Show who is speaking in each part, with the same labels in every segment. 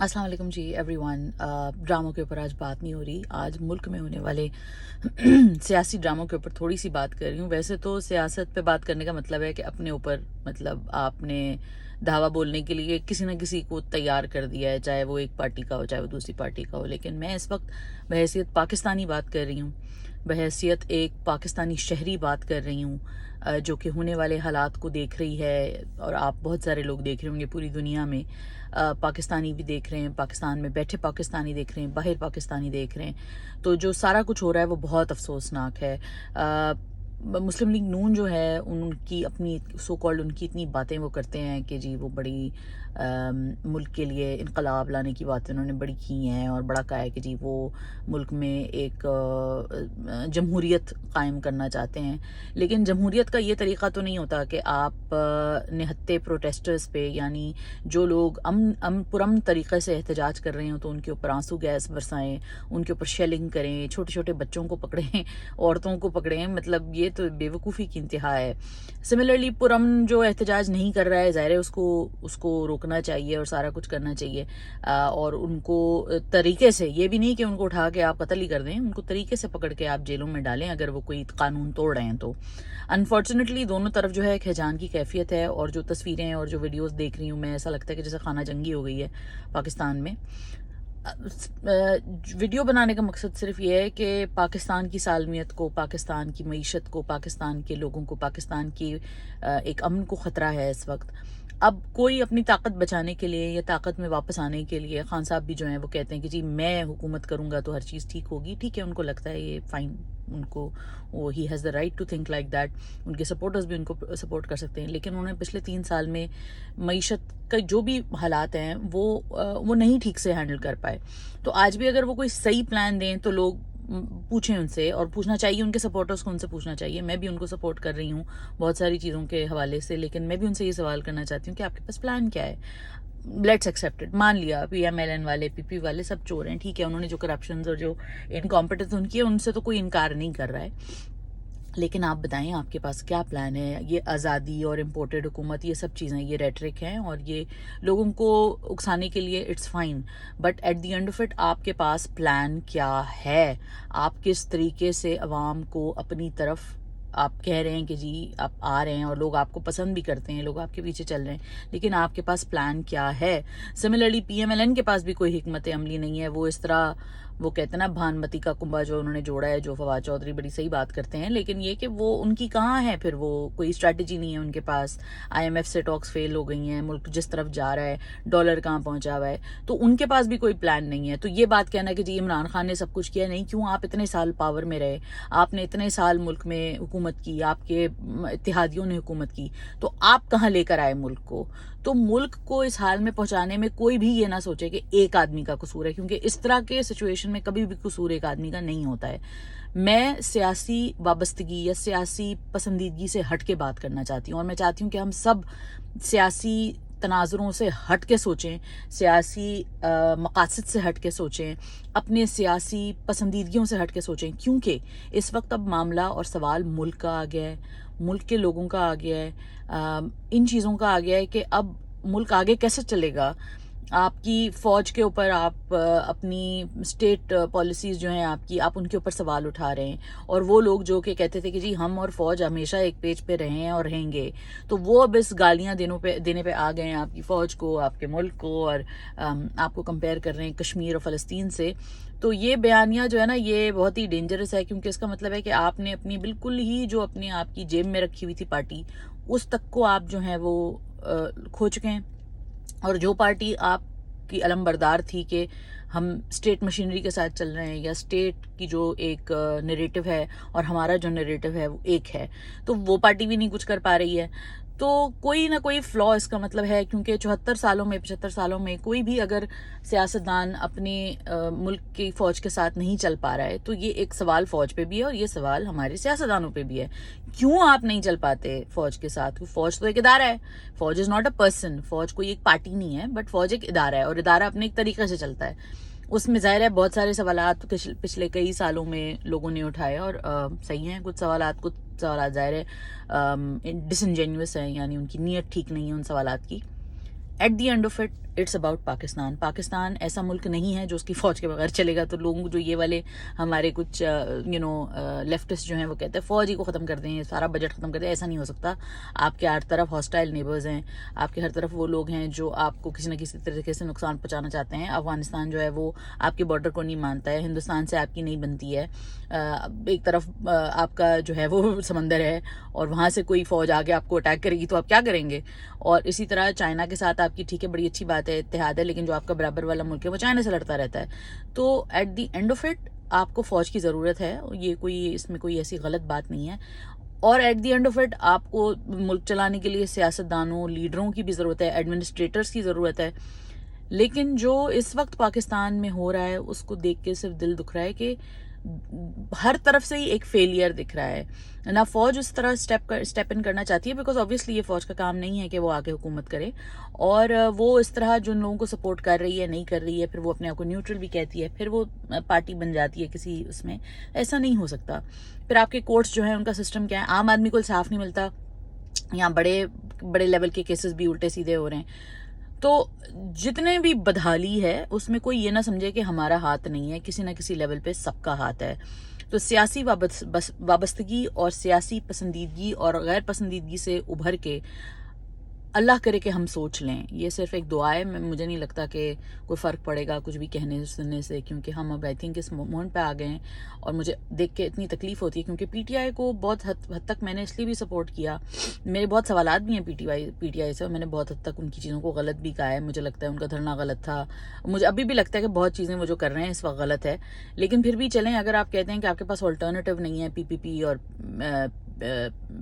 Speaker 1: अस्सलाम वालेकुम जी एवरीवन। ड्रामों के ऊपर आज बात नहीं हो रही। आज मुल्क में होने वाले सियासी ड्रामों के ऊपर थोड़ी सी बात कर रही हूँ। वैसे तो सियासत पे बात करने का मतलब है कि अपने ऊपर मतलब आपने धावा बोलने के लिए किसी न किसी को तैयार कर दिया है, चाहे वो एक पार्टी का हो चाहे वो दूसरी पार्टी का हो। लेकिन मैं इस वक्त बहैसियत पाकिस्तानी बात कर रही हूँ, बहैसियत एक पाकिस्तानी शहरी बात कर रही हूँ, जो कि होने वाले हालात को देख रही है। और आप बहुत सारे लोग देख रहे होंगे पूरी दुनिया में, पाकिस्तानी भी देख रहे हैं, पाकिस्तान में बैठे पाकिस्तानी देख रहे हैं, बाहर पाकिस्तानी देख रहे हैं। तो जो सारा कुछ हो रहा है वो बहुत अफसोसनाक है। मुस्लिम लीग नून जो है उनकी अपनी सो कॉल्ड उनकी इतनी बातें वो करते हैं कि जी वो बड़ी मुल्क के लिए इनकलाब लाने की बातें उन्होंने बड़ी की हैं और बड़ा कहा है कि जी वो मुल्क में एक जमहूरियत कायम करना चाहते हैं। लेकिन जमहूरियत का ये तरीक़ा तो नहीं होता कि आप निहत्ते प्रोटेस्टर्स पे, यानी जो लोग पुरअमन तरीक़े से एहतजाज कर रहे हो तो उनके ऊपर आंसू गैस बरसाएं, उनके ऊपर शेलिंग करें, छोटे छोटे बच्चों को पकड़ें, औरतों को पकड़ें। मतलब ये तो बेवकूफ़ी की इंतहा है। सिमिलरली पुरअमन जो एहतजाज नहीं कर रहा है, ज़ाहिर है उसको उसको रोकना चाहिए और सारा कुछ करना चाहिए। और उनको तरीके से, ये भी नहीं कि उनको उठा के आप कत्ल ही कर दें, उनको तरीके से पकड़ के आप जेलों में डालें अगर वो कोई कानून तोड़ रहे हैं तो। अनफॉर्चुनेटली दोनों तरफ जो है एक हैजान की कैफियत है, और जो तस्वीरें और जो वीडियोस देख रही हूँ मैं, ऐसा लगता है कि जैसे खाना जंगी हो गई है पाकिस्तान में। वीडियो बनाने का मकसद सिर्फ ये है कि पाकिस्तान की सालमियत को, पाकिस्तान की मईशत को, पाकिस्तान के लोगों को, पाकिस्तान की एक अमन को ख़तरा है इस वक्त। अब कोई अपनी ताकत बचाने के लिए या ताकत में वापस आने के लिए, खान साहब भी जो हैं वो कहते हैं कि जी मैं हुकूमत करूंगा तो हर चीज़ ठीक होगी। ठीक है, उनको लगता है ये फाइन, उनको वो he has the right to think like that. उनके सपोर्टर्स भी उनको सपोर्ट कर सकते हैं। लेकिन उन्होंने पिछले 3 साल में मईशत का जो भी हालात हैं वो नहीं ठीक से हैंडल कर पाए। तो आज भी अगर वो कोई सही प्लान दें तो लोग पूछें उनसे, और पूछना चाहिए उनके सपोर्टर्स को, उनसे पूछना चाहिए। मैं भी उनको सपोर्ट कर रही हूँ बहुत सारी चीज़ों के हवाले से, लेकिन मैं भी उनसे ये सवाल करना चाहती हूँ कि आपके पास प्लान क्या है। लेट्स एक्सेप्ट इट, मान लिया PMLN वाले, PP वाले सब चोर हैं, ठीक है, उन्होंने जो करप्शन और जो इनकॉम्पिटेंस उनकी है उनसे तो कोई इनकार नहीं कर रहा है। लेकिन आप बताएं आपके पास क्या प्लान है। ये आज़ादी और इम्पोर्टेड हुकूमत, ये सब चीज़ें, ये रेटरिक हैं और ये लोगों को उकसाने के लिए it's fine, but at the end of it आपके पास प्लान क्या है? आप किस तरीके से अवाम को अपनी तरफ, आप कह रहे हैं कि जी आप आ रहे हैं और लोग आपको पसंद भी करते हैं, लोग आपके पीछे चल रहे हैं, लेकिन आपके पास प्लान क्या है? सिमिलरली PMLN के पास भी कोई हिकमत अमली नहीं है। वो इस तरह, वो कहते हैं ना भानमती का कुंभा जो उन्होंने जोड़ा है, जो फवाद चौधरी बड़ी सही बात करते हैं, लेकिन ये कि वो उनकी कहाँ है फिर, वो कोई स्ट्रैटेजी नहीं है उनके पास। IMF से टॉक्स फेल हो गई हैं, मुल्क जिस तरफ जा रहा है, डॉलर कहाँ पहुंचा हुआ है, तो उनके पास भी कोई प्लान नहीं है। तो ये बात कहना कि जी इमरान खान ने सब कुछ किया, नहीं, क्यों? आप इतने साल पावर में रहे, आपने इतने साल मुल्क में हुकूमत की, आपके इत्तेहादियों ने हुकूमत की, तो आप कहाँ लेकर आए मुल्क को? तो मुल्क को इस हाल में पहुंचाने में कोई भी ये ना सोचे कि एक आदमी का कसूर है, क्योंकि इस तरह के सिचुएशन में कभी भी कसूर एक आदमी का नहीं होता है। मैं सियासी वाबस्तगी या सियासी पसंदीदगी से हट के बात करना चाहती हूँ, और मैं चाहती हूँ कि हम सब सियासी तनाजुरों से हट के सोचें, सियासी मकासद से हट के सोचें, अपने सियासी पसंदीदगियों से हट के सोचें, क्योंकि इस वक्त अब मामला और सवाल मुल्क का आ गया है, मुल्क के लोगों का आ गया है, इन चीज़ों का आ गया है कि अब मुल्क आगे कैसे चलेगा। आपकी फ़ौज के ऊपर आप अपनी स्टेट पॉलिसीज़ जो हैं आपकी, आप उनके ऊपर सवाल उठा रहे हैं, और वो लोग जो कि कहते थे कि जी हम और फ़ौज हमेशा एक पेज पे रहे हैं और रहेंगे, तो वो अब इस गालियाँ देने पे आ गए हैं आपकी फ़ौज को, आपके मुल्क को, और आपको कंपेयर कर रहे हैं कश्मीर और फ़लस्तीन से। तो ये बयानिया जो है ना, ये बहुत ही डेंजरस है, क्योंकि इसका मतलब है कि आपने अपनी बिल्कुल ही जो अपनी आपकी जेब में रखी हुई थी पार्टी, उस तक को आप जो है वो खो चुके हैं। और जो पार्टी आपकी अलमबरदार थी कि हम स्टेट मशीनरी के साथ चल रहे हैं, या स्टेट की जो एक नैरेटिव है और हमारा जो नैरेटिव है वो एक है, तो वो पार्टी भी नहीं कुछ कर पा रही है। तो कोई ना कोई फ्लॉ इसका मतलब है, क्योंकि 75 सालों में कोई भी अगर सियासतदान अपने मुल्क की फ़ौज के साथ नहीं चल पा रहा है, तो ये एक सवाल फ़ौज पे भी है और ये सवाल हमारे सियासतदानों पे भी है। क्यों आप नहीं चल पाते फ़ौज के साथ? फ़ौज तो एक इदारा है, फ़ौज इज़ नॉट अ पर्सन, फ़ौज कोई एक पार्टी नहीं है, बट फ़ौज एक इदारा है, और इदारा अपने एक तरीके से चलता है। उसमें ज़ाहिर है बहुत सारे सवालात पिछले कई सालों में लोगों ने उठाए, और सही हैं कुछ सवालात ज़ाहिर है डिसइंजेन्युअस हैं, यानी उनकी नीयत ठीक नहीं है उन सवालात की। At the end of it it's about Pakistan. Pakistan ایسا ملک نہیں ہے جو اس کی فوج کے بغیر چلے گا. تو لوگ جو یہ والے ہمارے کچھ لیفٹسٹ جو ہیں وہ کہتے ہیں فوج ہی کو ختم کر دیں, سارا بجٹ ختم کر دیں, ایسا نہیں ہو سکتا. آپ کے ہر طرف ہاسٹائل نیبرز ہیں, آپ کے ہر طرف وہ لوگ ہیں جو آپ کو کسی نہ کسی طریقے سے نقصان پہنچانا چاہتے ہیں. افغانستان جو ہے وہ آپ کے بارڈر کو نہیں مانتا ہے, ہندوستان سے آپ کی نہیں بنتی ہے. ایک طرف آپ کا جو ہے وہ سمندر ہے اور وہاں سے کوئی فوج آگے آپ کو اٹیک کرے گی تو آپ کیا کریں گے. اور اسی طرح چائنا کے ساتھ آپ کی ٹھیک ہے بڑی اچھی بات ہے, اتحاد ہے, لیکن جو آپ کا برابر والا ملک ہے وہ چائنا سے لڑتا رہتا ہے. تو at the end of it آپ کو فوج کی ضرورت ہے, یہ کوئی اس میں کوئی ایسی غلط بات نہیں ہے. اور at the end of it آپ کو ملک چلانے کے لیے سیاستدانوں, لیڈروں کی بھی ضرورت ہے, ایڈمنسٹریٹرز کی ضرورت ہے. لیکن جو اس وقت پاکستان میں ہو رہا ہے اس کو دیکھ کے صرف دل دکھ رہا ہے کہ ہر طرف سے ہی ایک فیلئر دکھ رہا ہے. نہ فوج اس طرح اسٹیپ ان کرنا چاہتی ہے, بیکاز آبویسلی یہ فوج کا کام نہیں ہے کہ وہ آگے حکومت کرے, اور وہ اس طرح جن لوگوں کو سپورٹ کر رہی ہے نہیں کر رہی ہے, پھر وہ اپنے آپ کو نیوٹرل بھی کہتی ہے, پھر وہ پارٹی بن جاتی ہے کسی اس میں. ایسا نہیں ہو سکتا. پھر آپ کے کورٹس جو ہیں ان کا سسٹم کیا ہے, عام آدمی کو انصاف نہیں ملتا. یہاں بڑے بڑے لیول کے کیسز بھی الٹے سیدھے ہو رہے ہیں. تو جتنے بھی بدحالی ہے اس میں کوئی یہ نہ سمجھے کہ ہمارا ہاتھ نہیں ہے, کسی نہ کسی لیول پہ سب کا ہاتھ ہے. تو سیاسی وابستگی اور سیاسی پسندیدگی اور غیر پسندیدگی سے ابھر کے اللہ کرے کہ ہم سوچ لیں. یہ صرف ایک دعا ہے, مجھے نہیں لگتا کہ کوئی فرق پڑے گا کچھ بھی کہنے سننے سے, کیونکہ ہم اب آئی تھنک اس مومنٹ پہ آ گئے ہیں. اور مجھے دیکھ کے اتنی تکلیف ہوتی ہے کیونکہ پی ٹی آئی کو بہت حد تک میں نے اس لیے بھی سپورٹ کیا. میرے بہت سوالات بھی ہیں پی ٹی آئی سے, اور میں نے بہت حد تک ان کی چیزوں کو غلط بھی کہا ہے. مجھے لگتا ہے ان کا دھرنا غلط تھا, مجھے ابھی بھی لگتا ہے کہ بہت چیزیں وہ جو کر رہے ہیں اس وقت غلط ہے. لیکن پھر بھی چلیں, اگر آپ کہتے ہیں کہ آپ کے پاس آلٹرنیٹیو نہیں ہے پی پی پی اور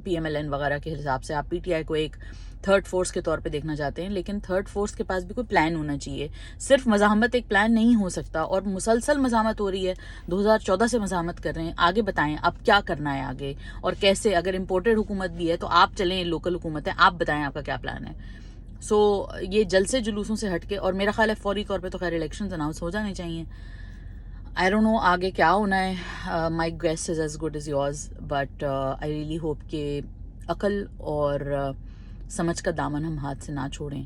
Speaker 1: پی ایم ایل این وغیرہ کے حساب سے, آپ پی ٹی آئی کو ایک تھرڈ فورس کے طور پہ دیکھنا چاہتے ہیں, لیکن تھرڈ فورس کے پاس بھی کوئی پلان ہونا چاہیے. صرف مزاحمت ایک پلان نہیں ہو سکتا, اور مسلسل مزاحمت ہو رہی ہے. 2014 سے مزاحمت کر رہے ہیں, آگے بتائیں اب کیا کرنا ہے آگے اور کیسے. اگر امپورٹڈ حکومت بھی ہے تو آپ چلیں, لوکل حکومت ہے, آپ بتائیں آپ کا کیا پلان ہے. سو یہ جلسے جلوسوں سے ہٹ کے, اور میرا خیال ہے فوری طور پہ تو خیر الیکشنز اناؤنس ہو جانے چاہیے. آئی ڈونٹ نو آگے کیا ہونا ہے, my guess is as good is yours, but I really hope کہ عقل اور سمجھ کا دامن ہم ہاتھ سے نہ چھوڑیں,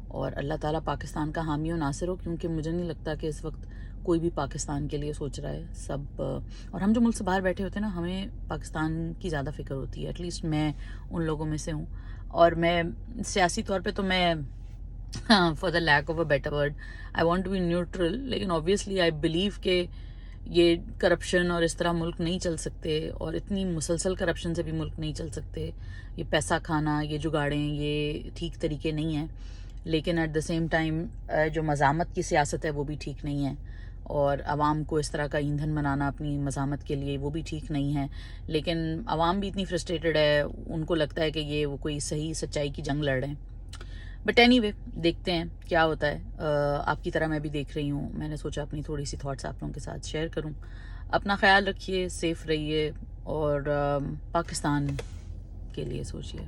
Speaker 1: اور اللہ تعالیٰ پاکستان کا حامی و ناصر ہو, کیونکہ مجھے نہیں لگتا کہ اس وقت کوئی بھی پاکستان کے لیے سوچ رہا ہے. سب اور ہم جو ملک سے باہر بیٹھے ہوتے ہیں نا, ہمیں پاکستان کی زیادہ فکر ہوتی ہے. ایٹ لیسٹ میں ان لوگوں میں سے ہوں, اور میں سیاسی طور پہ تو میں for the lack of a better word I want to be neutral, لیکن اوبویسلی آئی بلیو کہ یہ کرپشن اور اس طرح ملک نہیں چل سکتے, اور اتنی مسلسل کرپشن سے بھی ملک نہیں چل سکتے. یہ پیسہ کھانا, یہ جگاڑیں, یہ ٹھیک طریقے نہیں ہیں. لیکن ایٹ دا سیم ٹائم جو مزاحمت کی سیاست ہے وہ بھی ٹھیک نہیں ہے, اور عوام کو اس طرح کا ایندھن بنانا اپنی مزاحمت کے لیے وہ بھی ٹھیک نہیں ہے. لیکن عوام بھی اتنی فرسٹریٹڈ ہے, ان کو لگتا ہے کہ یہ وہ کوئی صحیح سچائی کی جنگ لڑ رہے ہیں. بٹ اینی وے دیکھتے ہیں کیا ہوتا ہے. آپ کی طرح میں بھی دیکھ رہی ہوں, میں نے سوچا اپنی تھوڑی سی تھاٹس آپ لوگوں کے ساتھ شیئر کروں. اپنا خیال رکھیے, سیف رہیے, اور پاکستان کے لیے سوچیے.